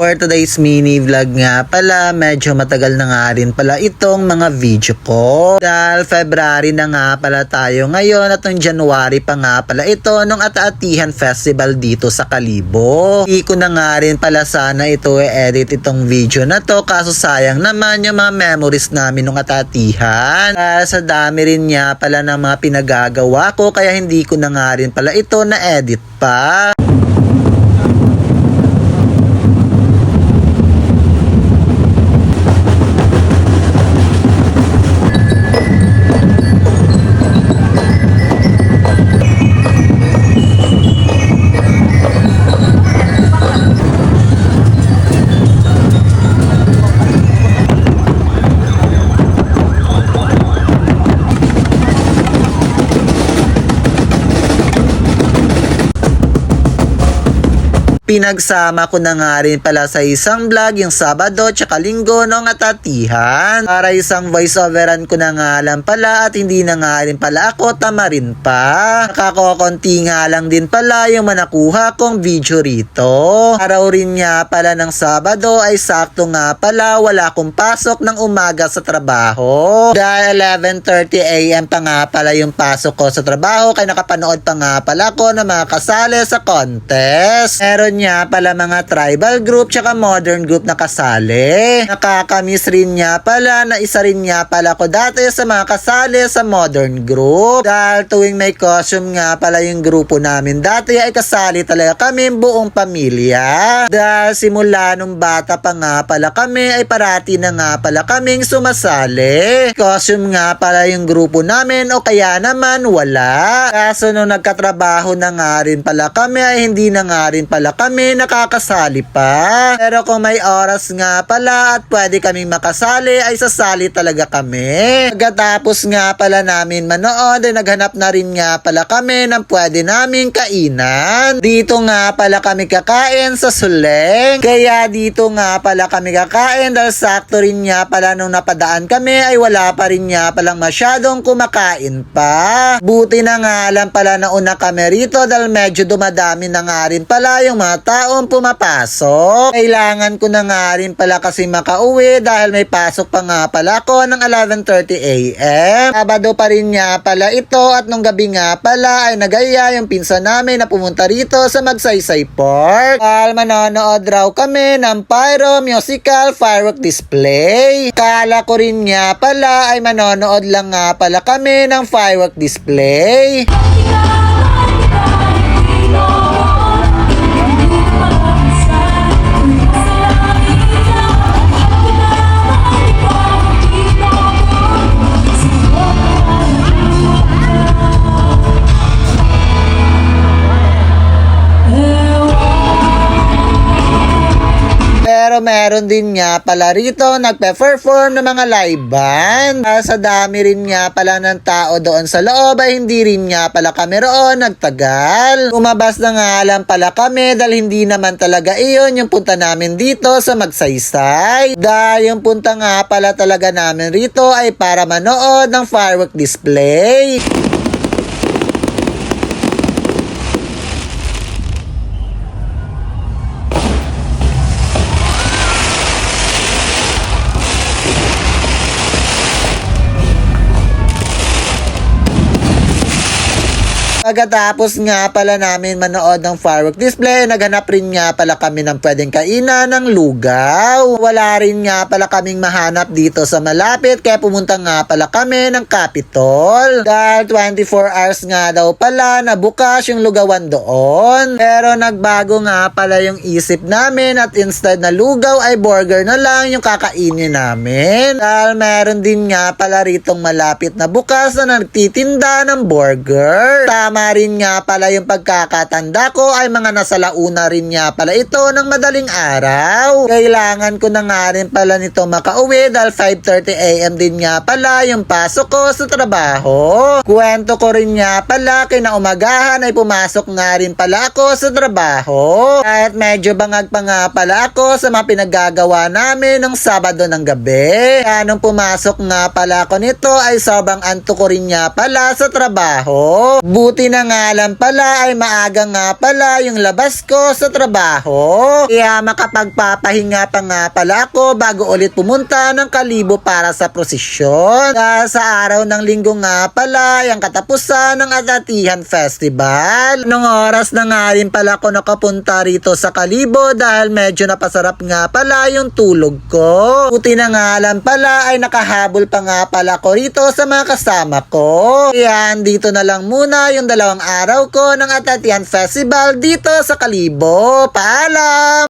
For today's mini vlog nga pala, medyo matagal na nga rin pala itong mga video ko. Dahil February na nga pala tayo ngayon at noong January pa nga pala ito nung Ata-Atihan Festival dito sa Kalibo. Hindi ko na nga rin pala sana ito edit itong video na to, kaso sayang naman yung mga memories namin nung Ata-Atihan. Dahil sa dami rin nga pala ng mga pinagagawa ko, kaya hindi ko na nga rin pala ito na edit pa. Pinagsama ko na nga rin pala sa isang vlog yung Sabado tsaka Linggo noong Ata-Atihan. Para isang voice-overan ko na nga lang pala at hindi na nga rin pala ako tamarin pa. Nakakokonti nga lang din pala yung manakuha kong video rito. Araw rin nga pala ng Sabado ay sakto nga pala wala akong pasok ng umaga sa trabaho. Dahil 11:30 AM pa nga pala yung pasok ko sa trabaho, kaya nakapanood pa nga pala ko na mga kasali sa contest. Meron nga pala mga tribal group tsaka modern group na kasali. Nakakamiss rin nga pala na isa rin nga pala ko dati sa mga kasali sa modern group. Dahil tuwing may costume nga pala yung grupo namin dati ay kasali talaga kami buong pamilya. Dahil simula nung bata pa nga pala kami ay parati na nga pala kaming sumasali. Costume nga pala yung grupo namin o kaya naman wala. Kaso nung nagkatrabaho na nga rin pala kami ay hindi na nga rin pala kami nakakasali pa. Pero kung may oras nga pala at pwede kaming makasali ay sasali talaga kami. Pagkatapos nga pala namin manood ay naghanap na rin nga pala kami ng pwede naming kainan. Dito nga pala kami kakain sa Suleng. Kaya dito nga pala kami kakain dahil sakto rin nga pala nung napadaan kami ay wala pa rin nga palang masyadong kumakain pa. Buti na nga lang pala na una kami rito dahil medyo dumadami na nga rin pala yung mga taong pumapasok. Kailangan ko na nga rin pala kasi makauwi dahil may pasok pa nga pala ako ng 11:30 AM. Sabado pa rin nga pala ito at nung gabi nga pala ay nagaya yung pinsan namin na pumunta rito sa Magsaysay Park. Dahil manonood raw kami ng pyro musical firework display. Kala ko rin nga pala ay manonood lang nga pala kami ng firework display. Pero meron din nga pala rito nagpe-perform ng mga live band. Sa dami rin nga pala ng tao doon sa loob ay hindi rin nga pala kami roon nagtagal. Umabas na nga lang pala kami dahil hindi naman talaga iyon yung punta namin dito sa Magsaysay. Dahil yung punta nga pala talaga namin rito ay para manood ng firework display. Pagkatapos nga pala namin manood ng firework display, naghanap rin nga pala kami ng pwedeng kainan ng lugaw. Wala rin nga pala kaming mahanap dito sa malapit, kaya pumunta nga pala kami ng Capitol. Dahil 24 hours nga daw pala na bukas yung lugawan doon. Pero nagbago nga pala yung isip namin at instead na lugaw ay burger na lang yung kakainin namin. Dahil meron din nga pala ritong malapit na bukas na nagtitinda ng burger. Tama rin nga pala yung pagkakatanda ko ay mga nasa launa rin nga pala ito ng madaling araw. Kailangan ko na nga rin pala nito makauwi dahil 5:30 AM din nga pala yung pasok ko sa trabaho. Kwento ko rin nga pala kinaumagahan ay pumasok nga rin pala ako sa trabaho. Kahit medyo bangag pa nga pala ako sa mga pinaggagawa namin ng Sabado ng gabi. Kaya nung pumasok nga pala ako nito ay sobrang antok ko rin nga pala sa trabaho. Buti Buti na nga lang pala ay maaga nga pala yung labas ko sa trabaho. Kaya makapagpapahinga pa nga pala ako bago ulit pumunta ng Kalibo para sa prosesyon. Dahil sa araw ng linggo nga pala yung katapusan ng Atatihan Festival. Nung oras na nga rin pala ako nakapunta rito sa Kalibo dahil medyo napasarap nga pala yung tulog ko. Buti na nga lang pala ay nakahabol pa nga pala ko rito sa mga kasama ko. Kaya dito na lang muna yung 2 araw ko ng Atatihan Festival dito sa Kalibo. Paalam!